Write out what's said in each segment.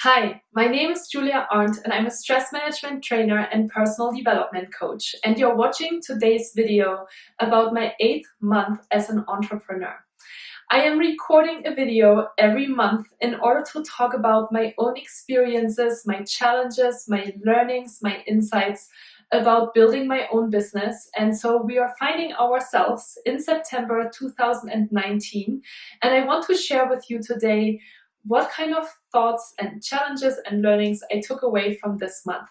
Hi, my name is Julia Arndt and I'm a stress management trainer and personal development coach. And you're watching today's video about my 8th month as an entrepreneur. I am recording a video every month in order to talk about my own experiences, my challenges, my learnings, my insights about building my own business. And so we are finding ourselves in September 2019. And I want to share with you today what kind of thoughts and challenges and learnings I took away from this month.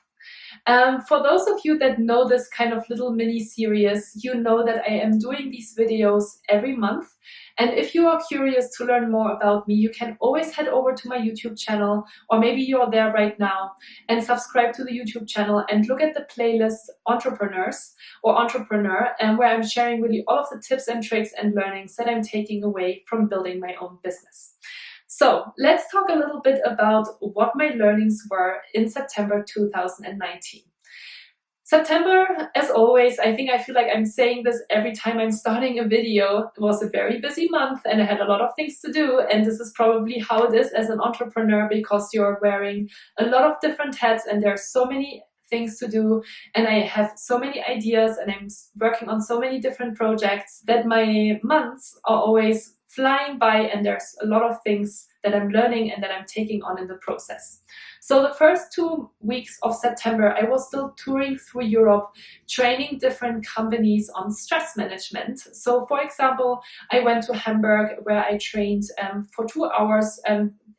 For those of you that know this kind of little mini series, you know that I am doing these videos every month. And if you are curious to learn more about me, you can always head over to my YouTube channel, or maybe you're there right now, and subscribe to the YouTube channel and look at the playlist Entrepreneurs or Entrepreneur, and where I'm sharing really all of the tips and tricks and learnings that I'm taking away from building my own business. So let's talk a little bit about what my learnings were in September 2019. September, as always, I feel like I'm saying this every time I'm starting a video. It was a very busy month and I had a lot of things to do. And this is probably how it is as an entrepreneur, because you're wearing a lot of different hats and there are so many things to do. And I have so many ideas and I'm working on so many different projects that my months are always flying by, and there's a lot of things that I'm learning and that I'm taking on in the process. So the first 2 weeks of September, I was still touring through Europe, training different companies on stress management. So for example, I went to Hamburg where I trained for 2 hours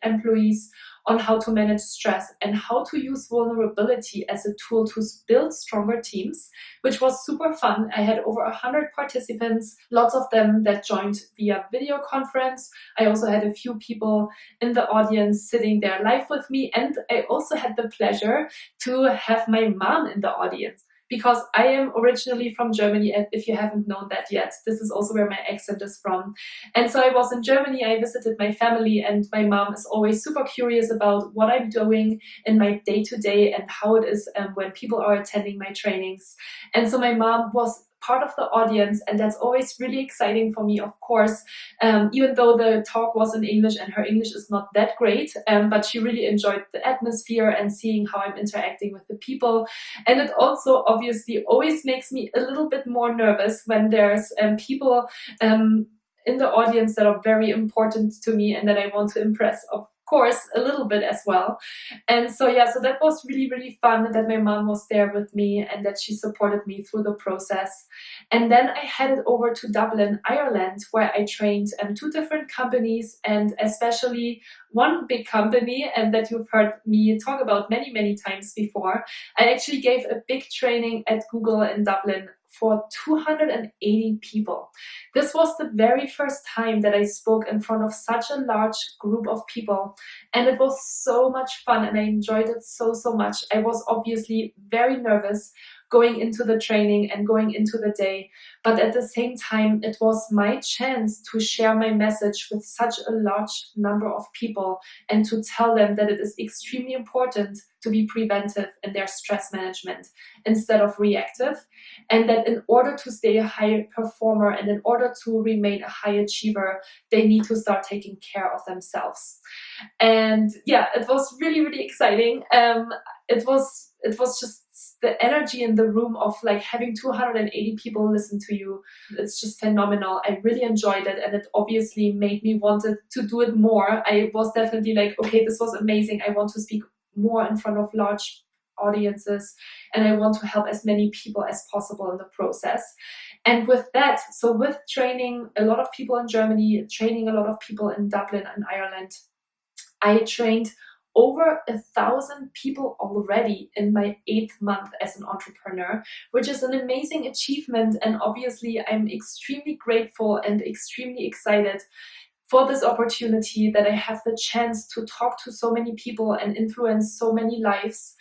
employees on how to manage stress and how to use vulnerability as a tool to build stronger teams, which was super fun. I had over 100 participants, lots of them that joined via video conference. I also had a few people in the audience sitting there live with me. And I also had the pleasure to have my mom in the audience, because I am originally from Germany, and if you haven't known that yet, this is also where my accent is from. And so I was in Germany, I visited my family, and my mom is always super curious about what I'm doing in my day-to-day and how it is when people are attending my trainings. And so my mom was part of the audience, and that's always really exciting for me, of course, even though the talk was in English and her English is not that great, but she really enjoyed the atmosphere and seeing how I'm interacting with the people. And it also obviously always makes me a little bit more nervous when there's people in the audience that are very important to me and that I want to impress, of course, a little bit as well. And so so that was really, really fun that my mom was there with me and that she supported me through the process. And then I headed over to Dublin, Ireland, where I trained 2 different companies, and especially one big company, and that you've heard me talk about many, many times before. I actually gave a big training at Google in Dublin for 280 people. This was the very first time that I spoke in front of such a large group of people, and it was so much fun and I enjoyed it so much. I was obviously very nervous going into the training and going into the day, but at the same time, it was my chance to share my message with such a large number of people and to tell them that it is extremely important to be preventive in their stress management instead of reactive, and that in order to stay a high performer and in order to remain a high achiever, they need to start taking care of themselves. And it was really, really exciting. It was just the energy in the room of like having 280 people listen to you. It's just phenomenal. I really enjoyed it, and it obviously made me want to do it more. I was definitely like, okay, this was amazing. I want to speak more in front of large audiences, and I want to help as many people as possible in the process. And with that, so with training a lot of people in Germany, training a lot of people in Dublin and Ireland, I trained over 1,000 people already in my 8th month as an entrepreneur, which is an amazing achievement. And obviously, I'm extremely grateful and extremely excited for this opportunity that I have the chance to talk to so many people and influence so many lives.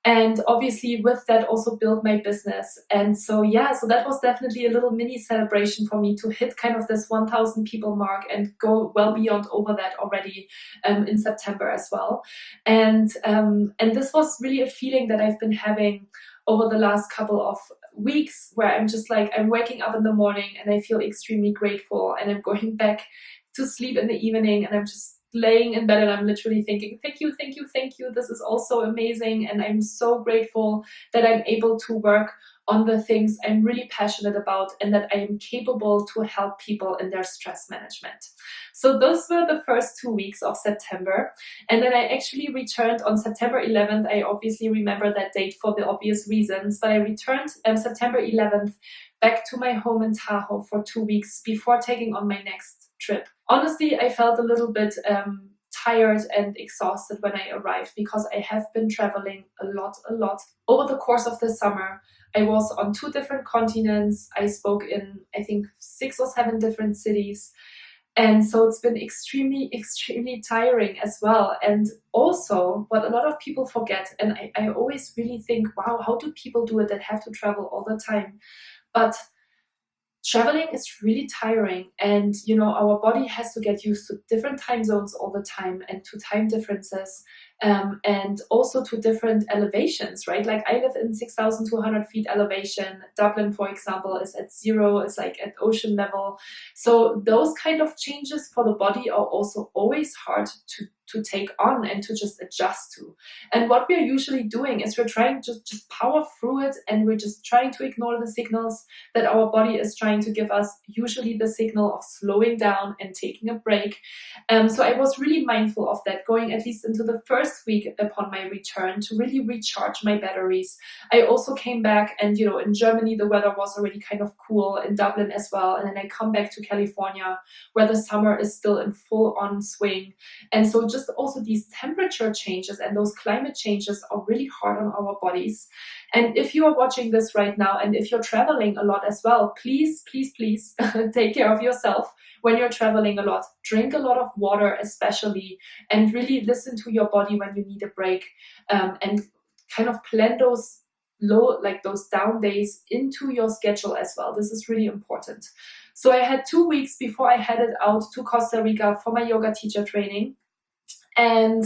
And obviously with that also build my business. And so that was definitely a little mini celebration for me to hit kind of this 1,000 people mark and go well beyond over that already in September as well. And this was really a feeling that I've been having over the last couple of weeks, where I'm just like, I'm waking up in the morning and I feel extremely grateful, and I'm going back to sleep in the evening and I'm just laying in bed and I'm literally thinking, thank you, thank you, thank you. This is also amazing. And I'm so grateful that I'm able to work on the things I'm really passionate about and that I am capable to help people in their stress management. So those were the first 2 weeks of September. And then I actually returned on September 11th. I obviously remember that date for the obvious reasons, but I returned September 11th back to my home in Tahoe for 2 weeks before taking on my next trip. Honestly, I felt a little bit tired and exhausted when I arrived because I have been traveling a lot. Over the course of the summer, I was on 2 different continents. I spoke in, I think, 6 or 7 different cities. And so it's been extremely tiring as well. And also, what a lot of people forget, and I always really think, wow, how do people do it that have to travel all the time? But traveling is really tiring, and our body has to get used to different time zones all the time and to time differences, and also to different elevations, right? Like I live in 6,200 feet elevation. Dublin, for example, is at 0, it's like at ocean level. So those kind of changes for the body are also always hard to take on and to just adjust to. And what we're usually doing is we're trying to just power through it, and we're just trying to ignore the signals that our body is trying to give us, usually the signal of slowing down and taking a break. So I was really mindful of that, going at least into the first week upon my return to really recharge my batteries. I also came back, and in Germany the weather was already kind of cool, in Dublin as well, and then I come back to California where the summer is still in full on swing. And so just also these temperature changes and those climate changes are really hard on our bodies. And if you are watching this right now, and if you're traveling a lot as well, please take care of yourself when you're traveling a lot. Drink a lot of water especially, and really listen to your body when you need a break, and kind of plan those those down days into your schedule as well. This is really important. So I had 2 weeks before I headed out to Costa Rica for my yoga teacher training. And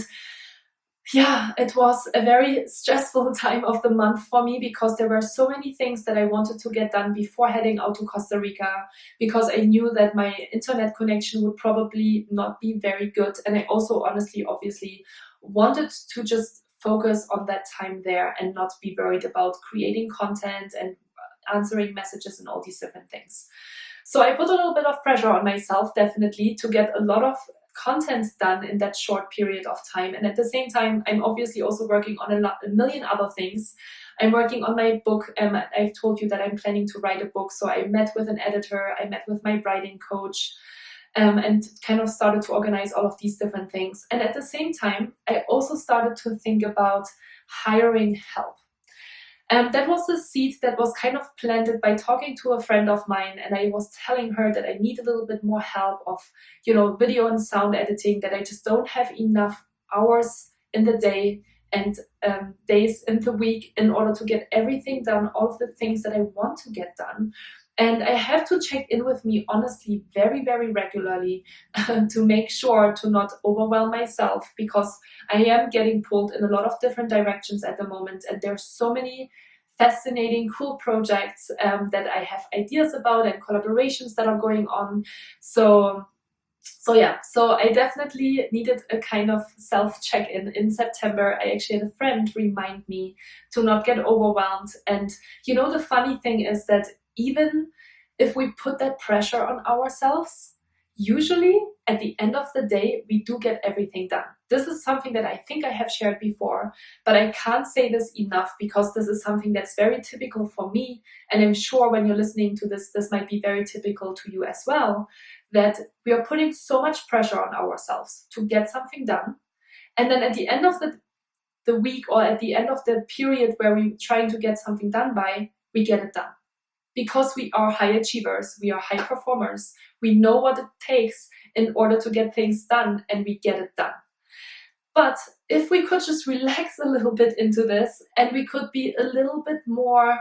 yeah, it was a very stressful time of the month for me because there were so many things that I wanted to get done before heading out to Costa Rica, because I knew that my internet connection would probably not be very good. And I also obviously wanted to just focus on that time there and not be worried about creating content and answering messages and all these different things. So I put a little bit of pressure on myself, definitely, to get a lot of content done in that short period of time. And at the same time, I'm obviously also working on a million other things. I'm working on my book. I've told you that I'm planning to write a book. So I met with an editor, I met with my writing coach, and kind of started to organize all of these different things. And at the same time, I also started to think about hiring help. That was a seed that was kind of planted by talking to a friend of mine, and I was telling her that I need a little bit more help of, video and sound editing, that I just don't have enough hours in the day and days in the week in order to get everything done, all of the things that I want to get done. And I have to check in with me, honestly, very, very regularly to make sure to not overwhelm myself, because I am getting pulled in a lot of different directions at the moment. And there's so many fascinating, cool projects that I have ideas about, and collaborations that are going on. So I definitely needed a kind of self-check-in in September. I actually had a friend remind me to not get overwhelmed. And the funny thing is that even if we put that pressure on ourselves, usually at the end of the day, we do get everything done. This is something that I think I have shared before, but I can't say this enough, because this is something that's very typical for me. And I'm sure when you're listening to this, this might be very typical to you as well, that we are putting so much pressure on ourselves to get something done. And then at the end of the week, or at the end of the period where we're trying to get something done by, we get it done. Because we are high achievers, we are high performers, we know what it takes in order to get things done, and we get it done. But if we could just relax a little bit into this, and we could be a little bit more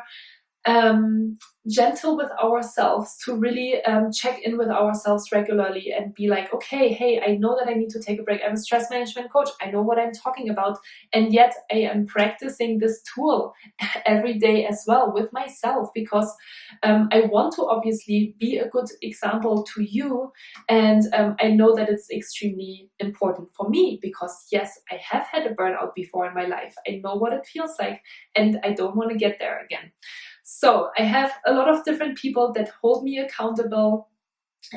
gentle with ourselves, to really check in with ourselves regularly and be like, okay, hey, I know that I need to take a break. I'm a stress management coach. I know what I'm talking about. And yet I am practicing this tool every day as well with myself, because I want to obviously be a good example to you. And I know that it's extremely important for me, because yes, I have had a burnout before in my life. I know what it feels like, and I don't want to get there again. So I have a lot of different people that hold me accountable.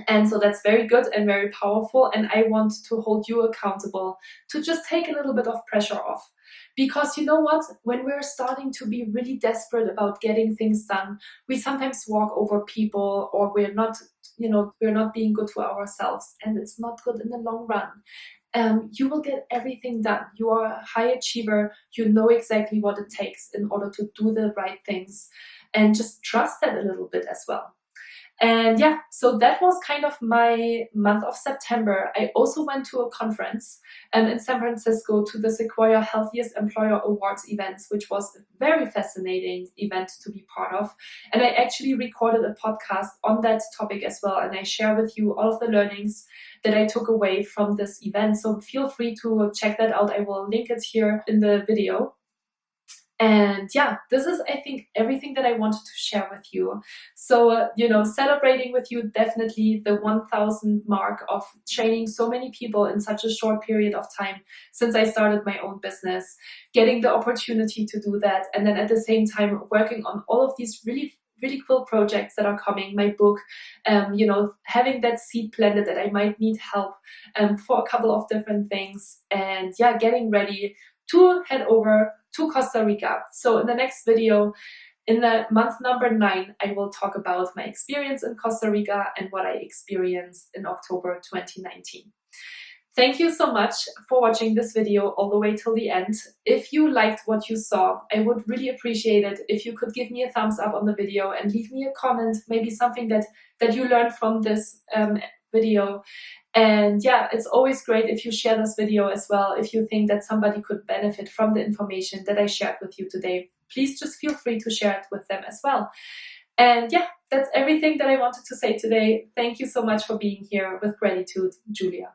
And so that's very good and very powerful. And I want to hold you accountable to just take a little bit of pressure off. Because you know what? When we're starting to be really desperate about getting things done, we sometimes walk over people, or we're not, we're not being good to ourselves. And it's not good in the long run. You will get everything done. You are a high achiever. You know exactly what it takes in order to do the right things. And just trust that a little bit as well. And yeah, so that was kind of my month of September. I also went to a conference in San Francisco, to the Sequoia Healthiest Employer Awards events, which was a very fascinating event to be part of. And I actually recorded a podcast on that topic as well. And I share with you all of the learnings that I took away from this event. So feel free to check that out. I will link it here in the video. And yeah, this is, I think, everything that I wanted to share with you. So, celebrating with you definitely the 1,000 mark of training so many people in such a short period of time since I started my own business, getting the opportunity to do that. And then at the same time, working on all of these really cool projects that are coming, my book, having that seed planted that I might need help for a couple of different things. And yeah, getting ready to head over to Costa Rica. So in the next video, in the month number 9, I will talk about my experience in Costa Rica and what I experienced in October 2019. Thank you so much for watching this video all the way till the end. If you liked what you saw, I would really appreciate it if you could give me a thumbs up on the video and leave me a comment, maybe something that you learned from this video. And yeah, it's always great if you share this video as well. If you think that somebody could benefit from the information that I shared with you today, please just feel free to share it with them as well. And yeah, that's everything that I wanted to say today. Thank you so much for being here. With gratitude, Julia.